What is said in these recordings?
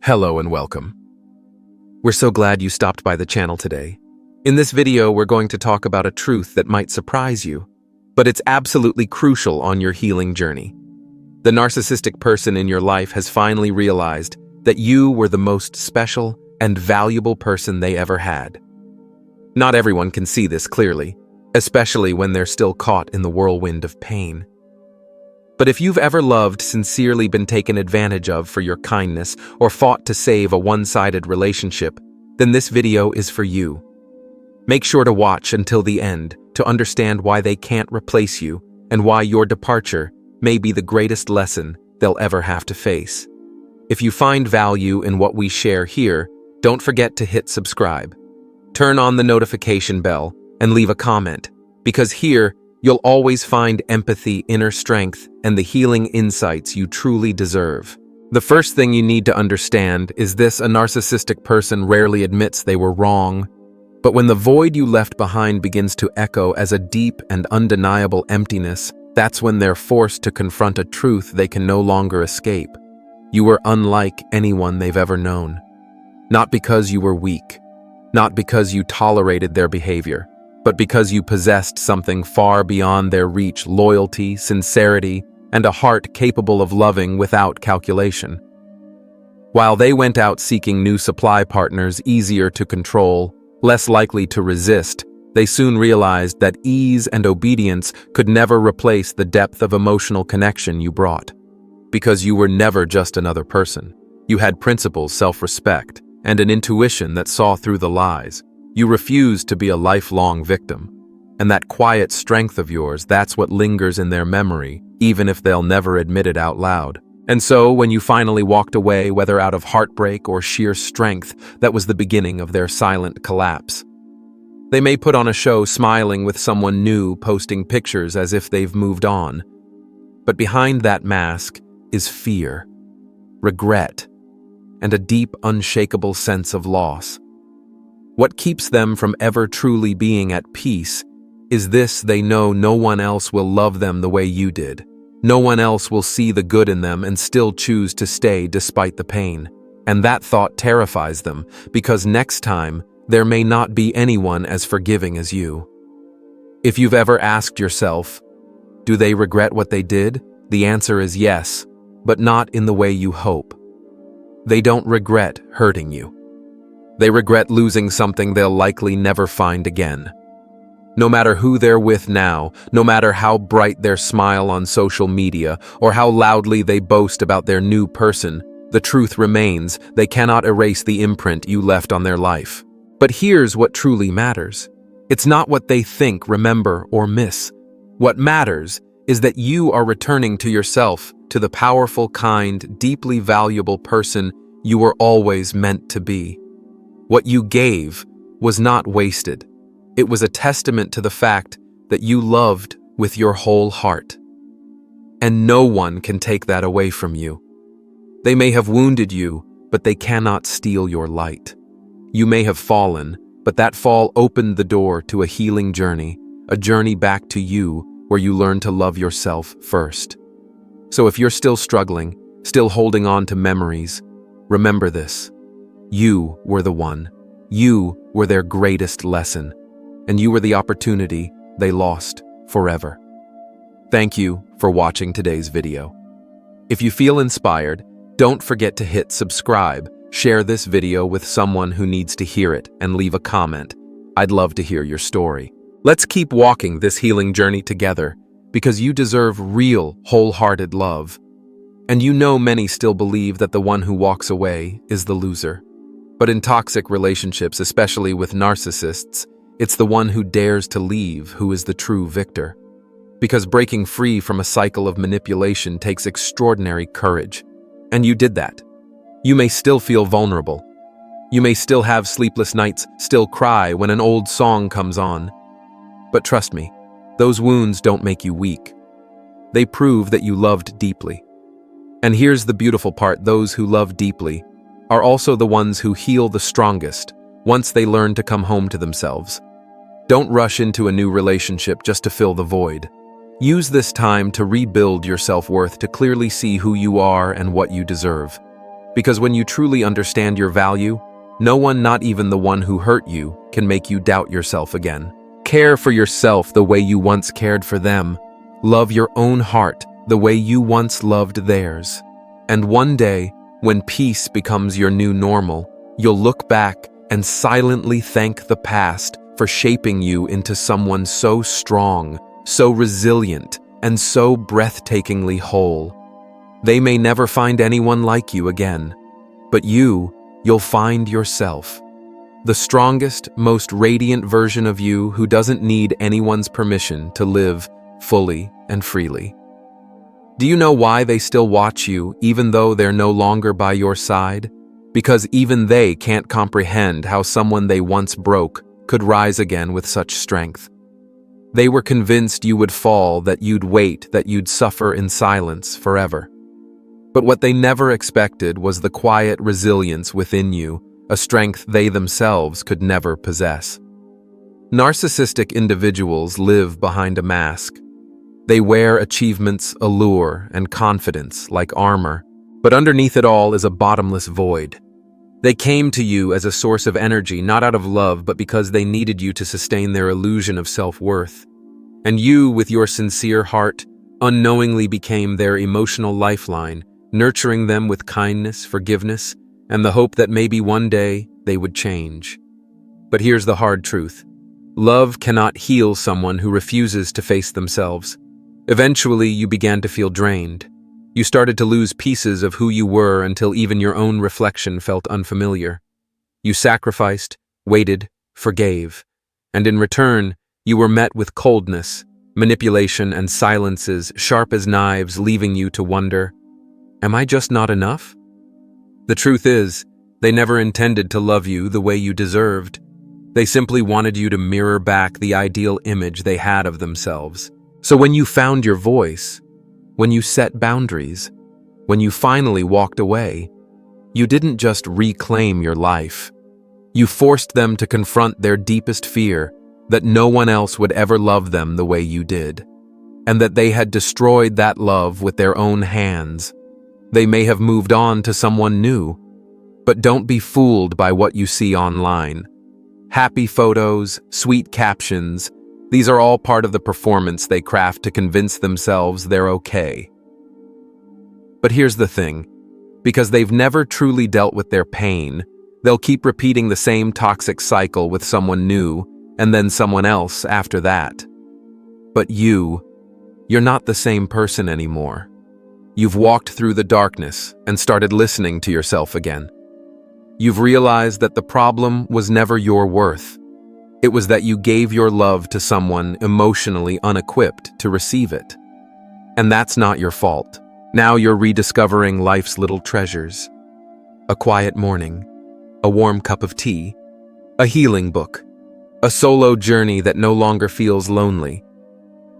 Hello and welcome. We're so glad you stopped by the channel today. In this video, we're going to talk about a truth that might surprise you, but it's absolutely crucial on your healing journey. The narcissistic person in your life has finally realized that you were the most special and valuable person they ever had. Not everyone can see this clearly, especially when they're still caught in the whirlwind of pain. But if you've ever loved, sincerely been taken advantage of for your kindness, or fought to save a one-sided relationship, then this video is for you. Make sure to watch until the end to understand why they can't replace you and why your departure may be the greatest lesson they'll ever have to face. If you find value in what we share here, don't forget to hit subscribe. Turn on the notification bell and leave a comment, because here, you'll always find empathy, inner strength, and the healing insights you truly deserve. The first thing you need to understand is this: a narcissistic person rarely admits they were wrong. But when the void you left behind begins to echo as a deep and undeniable emptiness, that's when they're forced to confront a truth they can no longer escape. You were unlike anyone they've ever known. Not because you were weak, not because you tolerated their behavior, but because you possessed something far beyond their reach: loyalty, sincerity, and a heart capable of loving without calculation. While they went out seeking new supply partners easier to control, less likely to resist, they soon realized that ease and obedience could never replace the depth of emotional connection you brought. Because you were never just another person. You had principles, self-respect, and an intuition that saw through the lies. You refused to be a lifelong victim. And that quiet strength of yours, that's what lingers in their memory, even if they'll never admit it out loud. And so, when you finally walked away, whether out of heartbreak or sheer strength, that was the beginning of their silent collapse. They may put on a show smiling with someone new, posting pictures as if they've moved on. But behind that mask is fear, regret, and a deep, unshakable sense of loss. What keeps them from ever truly being at peace is this: they know no one else will love them the way you did. No one else will see the good in them and still choose to stay despite the pain. And that thought terrifies them, because next time, there may not be anyone as forgiving as you. If you've ever asked yourself, do they regret what they did? The answer is yes, but not in the way you hope. They don't regret hurting you. They regret losing something they'll likely never find again. No matter who they're with now, no matter how bright their smile on social media, or how loudly they boast about their new person, the truth remains: they cannot erase the imprint you left on their life. But here's what truly matters. It's not what they think, remember, or miss. What matters is that you are returning to yourself, to the powerful, kind, deeply valuable person you were always meant to be. What you gave was not wasted. It was a testament to the fact that you loved with your whole heart. And no one can take that away from you. They may have wounded you, but they cannot steal your light. You may have fallen, but that fall opened the door to a healing journey, a journey back to you where you learn to love yourself first. So if you're still struggling, still holding on to memories, remember this: you were the one. You were their greatest lesson, and you were the opportunity they lost forever. Thank you for watching today's video. If you feel inspired, don't forget to hit subscribe, share this video with someone who needs to hear it, and leave a comment. I'd love to hear your story. Let's keep walking this healing journey together, because you deserve real, wholehearted love. And you know many still believe that the one who walks away is the loser. But in toxic relationships, especially with narcissists, it's the one who dares to leave who is the true victor. Because breaking free from a cycle of manipulation takes extraordinary courage. And you did that. You may still feel vulnerable. You may still have sleepless nights, still cry when an old song comes on. But trust me, those wounds don't make you weak. They prove that you loved deeply. And here's the beautiful part: those who love deeply are also the ones who heal the strongest once they learn to come home to themselves. Don't rush into a new relationship just to fill the void. Use this time to rebuild your self-worth, to clearly see who you are and what you deserve. Because when you truly understand your value, no one, not even the one who hurt you, can make you doubt yourself again. Care for yourself the way you once cared for them. Love your own heart the way you once loved theirs. And one day, when peace becomes your new normal, you'll look back and silently thank the past for shaping you into someone so strong, so resilient, and so breathtakingly whole. They may never find anyone like you again, but you'll find yourself. The strongest, most radiant version of you who doesn't need anyone's permission to live fully and freely. Do you know why they still watch you even though they're no longer by your side? Because even they can't comprehend how someone they once broke could rise again with such strength. They were convinced you would fall, that you'd wait, that you'd suffer in silence forever. But what they never expected was the quiet resilience within you, a strength they themselves could never possess. Narcissistic individuals live behind a mask. They wear achievements, allure, and confidence like armor, but underneath it all is a bottomless void. They came to you as a source of energy, not out of love, but because they needed you to sustain their illusion of self-worth. And you, with your sincere heart, unknowingly became their emotional lifeline, nurturing them with kindness, forgiveness, and the hope that maybe one day they would change. But here's the hard truth. Love cannot heal someone who refuses to face themselves. Eventually, you began to feel drained. You started to lose pieces of who you were until even your own reflection felt unfamiliar. You sacrificed, waited, forgave, and in return, you were met with coldness, manipulation, and silences sharp as knives, leaving you to wonder, am I just not enough? The truth is, they never intended to love you the way you deserved. They simply wanted you to mirror back the ideal image they had of themselves. So when you found your voice, when you set boundaries, when you finally walked away, you didn't just reclaim your life. You forced them to confront their deepest fear, that no one else would ever love them the way you did, and that they had destroyed that love with their own hands. They may have moved on to someone new, but don't be fooled by what you see online. Happy photos, sweet captions, these are all part of the performance they craft to convince themselves they're okay. But here's the thing, because they've never truly dealt with their pain, they'll keep repeating the same toxic cycle with someone new and then someone else after that. But you're not the same person anymore. You've walked through the darkness and started listening to yourself again. You've realized that the problem was never your worth. It was that you gave your love to someone emotionally unequipped to receive it. And that's not your fault. Now you're rediscovering life's little treasures. A quiet morning, a warm cup of tea, a healing book, a solo journey that no longer feels lonely.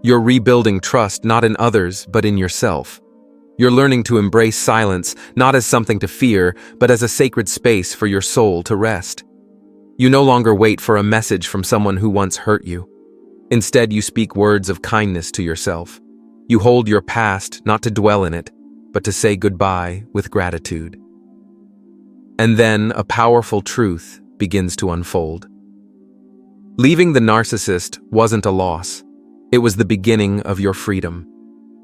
You're rebuilding trust not in others, but in yourself. You're learning to embrace silence, not as something to fear, but as a sacred space for your soul to rest. You no longer wait for a message from someone who once hurt you. Instead, you speak words of kindness to yourself. You hold your past not to dwell in it, but to say goodbye with gratitude. And then a powerful truth begins to unfold. Leaving the narcissist wasn't a loss. It was the beginning of your freedom.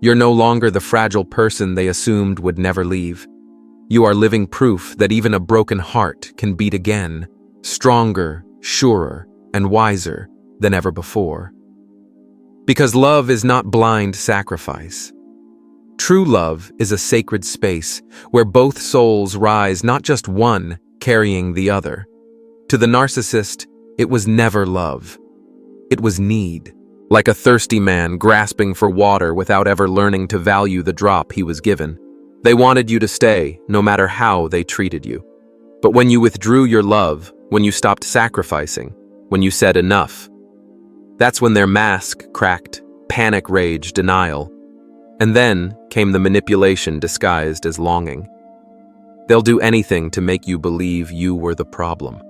You're no longer the fragile person they assumed would never leave. You are living proof that even a broken heart can beat again, stronger, surer, and wiser than ever before. Because love is not blind sacrifice. True love is a sacred space where both souls rise, not just one carrying the other. To the narcissist, it was never love. It was need. Like a thirsty man grasping for water without ever learning to value the drop he was given. They wanted you to stay, no matter how they treated you. But when you withdrew your love, when you stopped sacrificing, when you said enough, that's when their mask cracked, panic, rage, denial. And then came the manipulation disguised as longing. They'll do anything to make you believe you were the problem,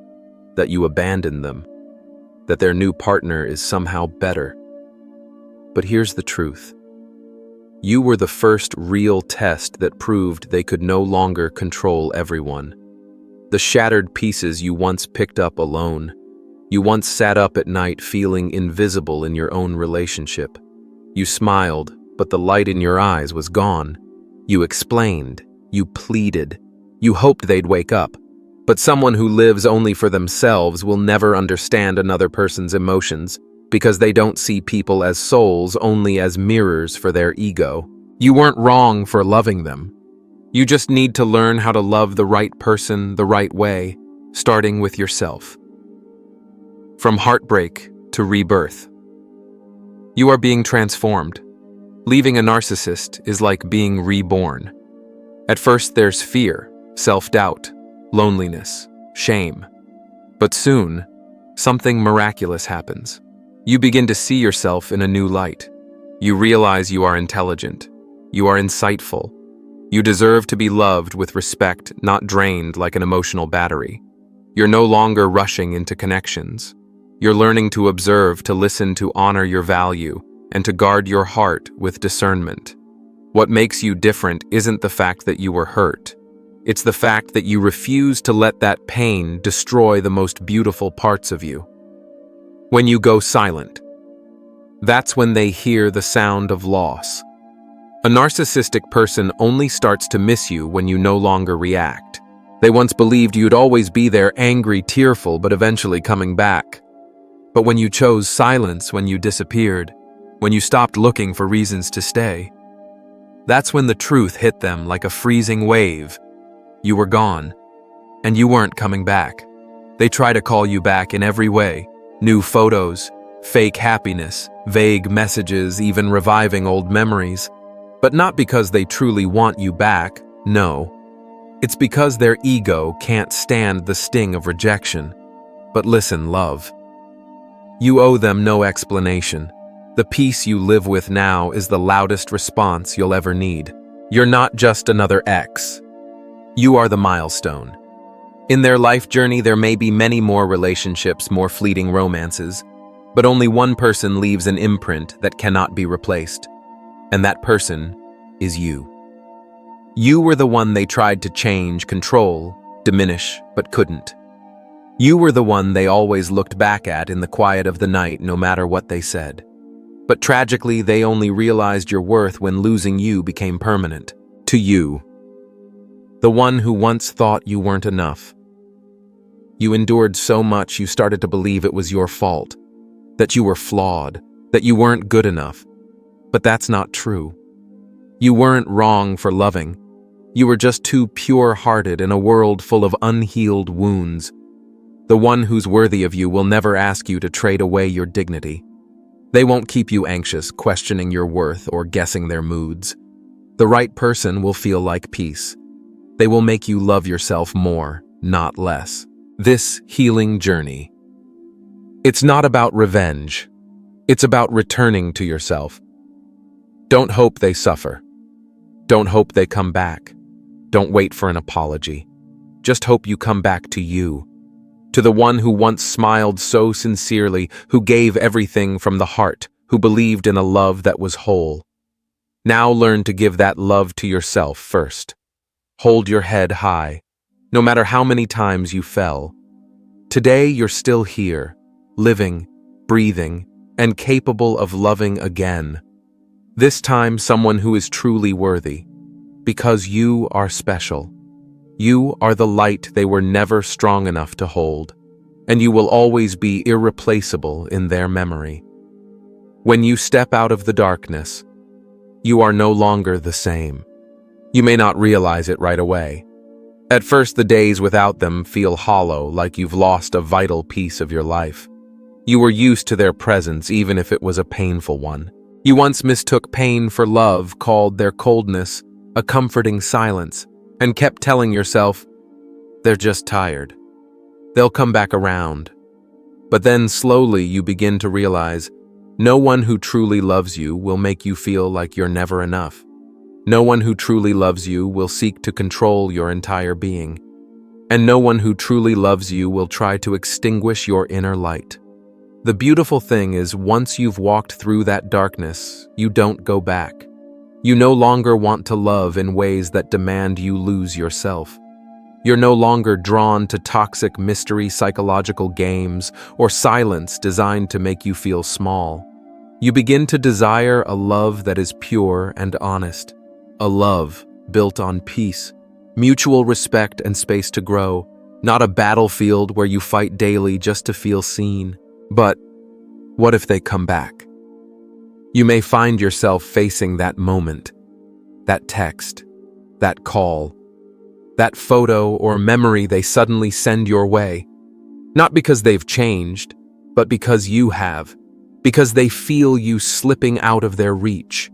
that you abandoned them, that their new partner is somehow better. But here's the truth. You were the first real test that proved they could no longer control everyone. The shattered pieces you once picked up alone. You once sat up at night feeling invisible in your own relationship. You smiled, but the light in your eyes was gone. You explained. You pleaded. You hoped they'd wake up. But someone who lives only for themselves will never understand another person's emotions because they don't see people as souls, only as mirrors for their ego. You weren't wrong for loving them. You just need to learn how to love the right person the right way, starting with yourself. From heartbreak to rebirth. You are being transformed. Leaving a narcissist is like being reborn. At first there's fear, self-doubt, loneliness, shame. But soon, something miraculous happens. You begin to see yourself in a new light. You realize you are intelligent. You are insightful. You deserve to be loved with respect, not drained like an emotional battery. You're no longer rushing into connections. You're learning to observe, to listen, to honor your value, and to guard your heart with discernment. What makes you different isn't the fact that you were hurt. It's the fact that you refuse to let that pain destroy the most beautiful parts of you. When you go silent, that's when they hear the sound of loss. A narcissistic person only starts to miss you when you no longer react. They once believed you'd always be there, angry, tearful, but eventually coming back. But when you chose silence, when you disappeared, when you stopped looking for reasons to stay, that's when the truth hit them like a freezing wave. You were gone, and you weren't coming back. They try to call you back in every way. New photos, fake happiness, vague messages, even reviving old memories. But not because they truly want you back, no. It's because their ego can't stand the sting of rejection. But listen, love. You owe them no explanation. The peace you live with now is the loudest response you'll ever need. You're not just another ex. You are the milestone. In their life journey, there may be many more relationships, more fleeting romances, but only one person leaves an imprint that cannot be replaced. And that person is you. You were the one they tried to change, control, diminish, but couldn't. You were the one they always looked back at in the quiet of the night, no matter what they said. But tragically, they only realized your worth when losing you became permanent. To you, the one who once thought you weren't enough. You endured so much you started to believe it was your fault, that you were flawed, that you weren't good enough. But that's not true. You weren't wrong for loving. You were just too pure-hearted in a world full of unhealed wounds. The one who's worthy of you will never ask you to trade away your dignity. They won't keep you anxious, questioning your worth or guessing their moods. The right person will feel like peace. They will make you love yourself more, not less. This healing journey. It's not about revenge. It's about returning to yourself. Don't hope they suffer. Don't hope they come back. Don't wait for an apology. Just hope you come back to you. To the one who once smiled so sincerely, who gave everything from the heart, who believed in a love that was whole. Now learn to give that love to yourself first. Hold your head high, no matter how many times you fell. Today you're still here, living, breathing, and capable of loving again. This time someone who is truly worthy, because you are special. You are the light they were never strong enough to hold, and you will always be irreplaceable in their memory. When you step out of the darkness, you are no longer the same. You may not realize it right away. At first, the days without them feel hollow, like you've lost a vital piece of your life. You were used to their presence, even if it was a painful one. You once mistook pain for love, called their coldness a comforting silence, and kept telling yourself, they're just tired. They'll come back around. But then slowly you begin to realize, no one who truly loves you will make you feel like you're never enough. No one who truly loves you will seek to control your entire being. And no one who truly loves you will try to extinguish your inner light. The beautiful thing is, once you've walked through that darkness, you don't go back. You no longer want to love in ways that demand you lose yourself. You're no longer drawn to toxic mystery psychological games or silence designed to make you feel small. You begin to desire a love that is pure and honest, a love built on peace, mutual respect and space to grow, not a battlefield where you fight daily just to feel seen. But what if they come back? You may find yourself facing that moment, that text, that call, that photo or memory they suddenly send your way. Not because they've changed, but because you have. Because they feel you slipping out of their reach.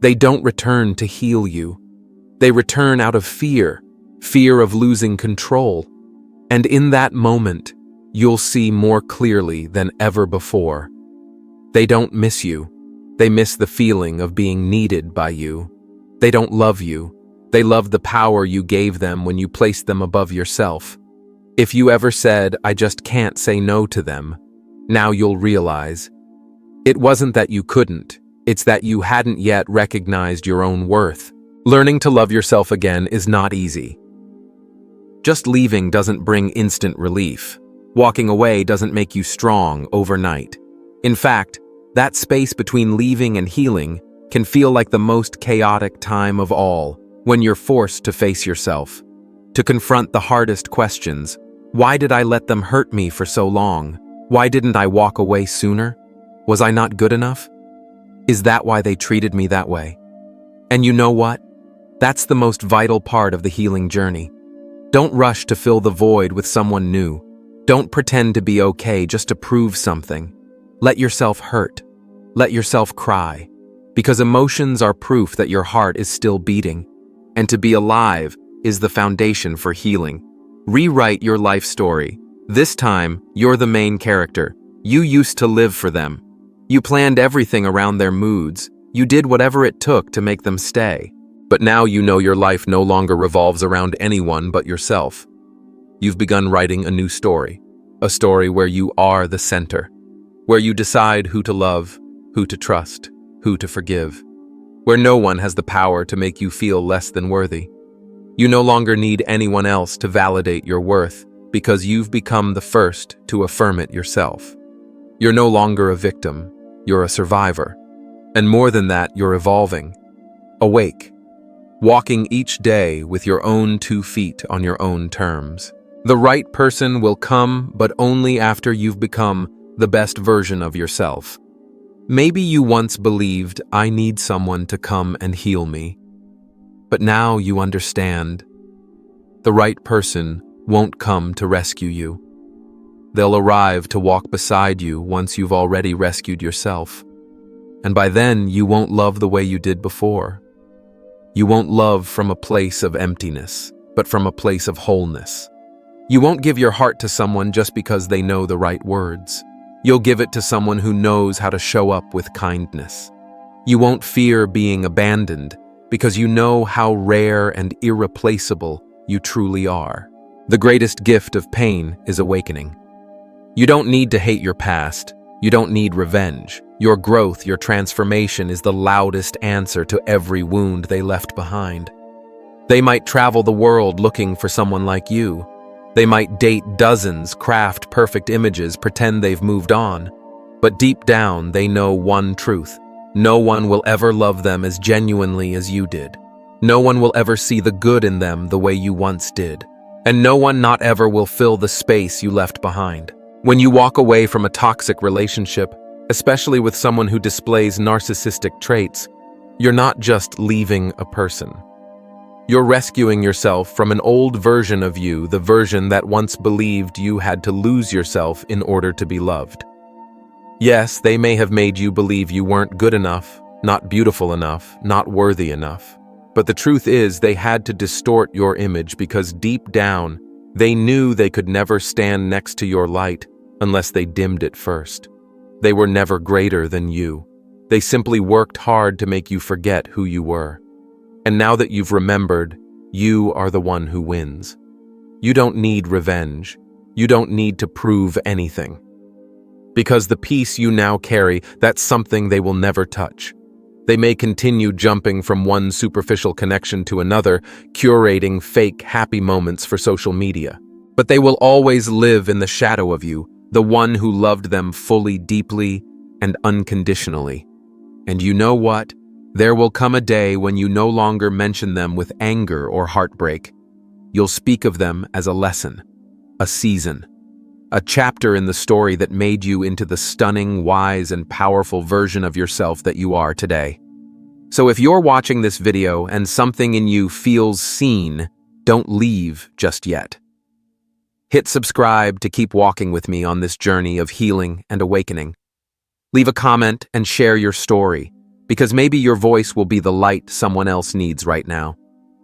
They don't return to heal you. They return out of fear of losing control. And in that moment, you'll see more clearly than ever before. They don't miss you. They miss the feeling of being needed by you. They don't love you. They love the power you gave them when you placed them above yourself. If you ever said, "I just can't say no to them," now you'll realize it wasn't that you couldn't, it's that you hadn't yet recognized your own worth. Learning to love yourself again is not easy. Just leaving doesn't bring instant relief. Walking away doesn't make you strong overnight. In fact, that space between leaving and healing can feel like the most chaotic time of all, when you're forced to face yourself, to confront the hardest questions. Why did I let them hurt me for so long? Why didn't I walk away sooner? Was I not good enough? Is that why they treated me that way? And you know what? That's the most vital part of the healing journey. Don't rush to fill the void with someone new. Don't pretend to be okay just to prove something. Let yourself hurt. Let yourself cry. Because emotions are proof that your heart is still beating. And to be alive is the foundation for healing. Rewrite your life story. This time, you're the main character. You used to live for them. You planned everything around their moods. You did whatever it took to make them stay. But now you know your life no longer revolves around anyone but yourself. You've begun writing a new story. A story where you are the center. Where you decide who to love, who to trust, who to forgive. Where no one has the power to make you feel less than worthy. You no longer need anyone else to validate your worth because you've become the first to affirm it yourself. You're no longer a victim, you're a survivor. And more than that, you're evolving. Awake. Walking each day with your own 2 feet on your own terms. The right person will come, but only after you've become the best version of yourself. Maybe you once believed, "I need someone to come and heal me." But now you understand. The right person won't come to rescue you. They'll arrive to walk beside you once you've already rescued yourself. And by then, you won't love the way you did before. You won't love from a place of emptiness, but from a place of wholeness. You won't give your heart to someone just because they know the right words. You'll give it to someone who knows how to show up with kindness. You won't fear being abandoned because you know how rare and irreplaceable you truly are. The greatest gift of pain is awakening. You don't need to hate your past. You don't need revenge. Your growth, your transformation is the loudest answer to every wound they left behind. They might travel the world looking for someone like you. They might date dozens, craft perfect images, pretend they've moved on. But deep down, they know one truth. No one will ever love them as genuinely as you did. No one will ever see the good in them the way you once did. And no one not ever will fill the space you left behind. When you walk away from a toxic relationship, especially with someone who displays narcissistic traits, you're not just leaving a person. You're rescuing yourself from an old version of you, the version that once believed you had to lose yourself in order to be loved. Yes, they may have made you believe you weren't good enough, not beautiful enough, not worthy enough. But the truth is, they had to distort your image because deep down, they knew they could never stand next to your light unless they dimmed it first. They were never greater than you. They simply worked hard to make you forget who you were. And now that you've remembered, you are the one who wins. You don't need revenge. You don't need to prove anything. Because the peace you now carry, that's something they will never touch. They may continue jumping from one superficial connection to another, curating fake happy moments for social media. But they will always live in the shadow of you, the one who loved them fully, deeply, and unconditionally. And you know what? There will come a day when you no longer mention them with anger or heartbreak. You'll speak of them as a lesson, a season, a chapter in the story that made you into the stunning, wise, and powerful version of yourself that you are today. So if you're watching this video and something in you feels seen, don't leave just yet. Hit subscribe to keep walking with me on this journey of healing and awakening. Leave a comment and share your story, because maybe your voice will be the light someone else needs right now.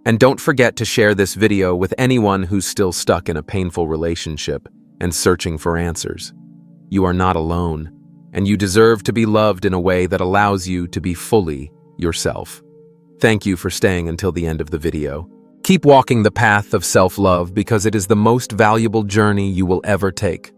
And don't forget to share this video with anyone who's still stuck in a painful relationship and searching for answers. You are not alone, and you deserve to be loved in a way that allows you to be fully yourself. Thank you for staying until the end of the video. Keep walking the path of self-love because it is the most valuable journey you will ever take.